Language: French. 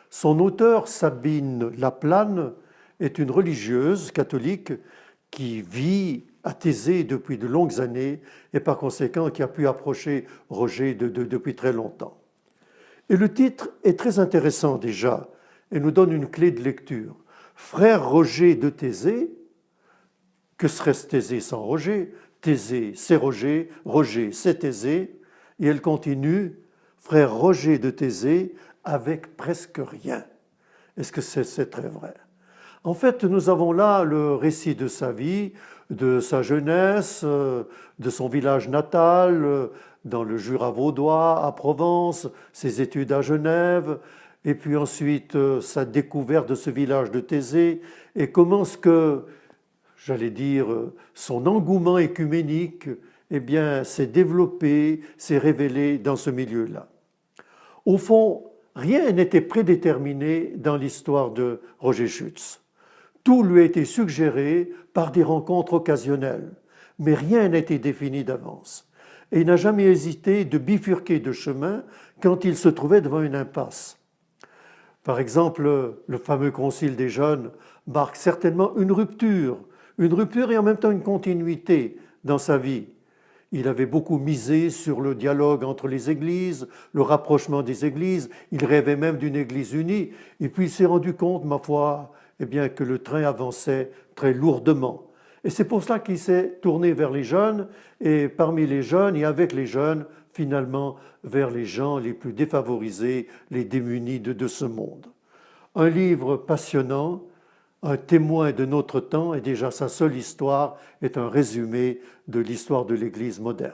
Son auteur, Sabine Laplane, est une religieuse catholique qui vit à Thésée depuis de longues années et par conséquent qui a pu approcher Roger depuis très longtemps. Et le titre est très intéressant déjà et nous donne une clé de lecture. Frère Roger de Thésée, que serait-ce Thésée sans Roger? Thésée, c'est Roger, Roger, c'est Thésée. Et elle continue, frère Roger de Thésée, avec presque rien. Est-ce que c'est très vrai? En fait, nous avons là le récit de sa vie, de sa jeunesse, de son village natal, dans le Jura vaudois, à Provence, ses études à Genève, et puis ensuite sa découverte de ce village de Thésée, et comment ce que, j'allais dire, son engouement écuménique, eh bien, s'est développé, s'est révélé dans ce milieu-là. Au fond, rien n'était prédéterminé dans l'histoire de Roger Schütz. Tout lui a été suggéré par des rencontres occasionnelles, mais rien n'a été défini d'avance. Et il n'a jamais hésité de bifurquer de chemin quand il se trouvait devant une impasse. Par exemple, le fameux Concile des Jeunes marque certainement une rupture et en même temps une continuité dans sa vie. Il avait beaucoup misé sur le dialogue entre les églises, le rapprochement des églises, il rêvait même d'une église unie, et puis il s'est rendu compte, ma foi, eh bien, que le train avançait très lourdement. Et c'est pour cela qu'il s'est tourné vers les jeunes, et parmi les jeunes, et avec les jeunes, finalement, vers les gens les plus défavorisés, les démunis de ce monde. Un livre passionnant, un témoin de notre temps, et déjà sa seule histoire est un résumé de l'histoire de l'Église moderne.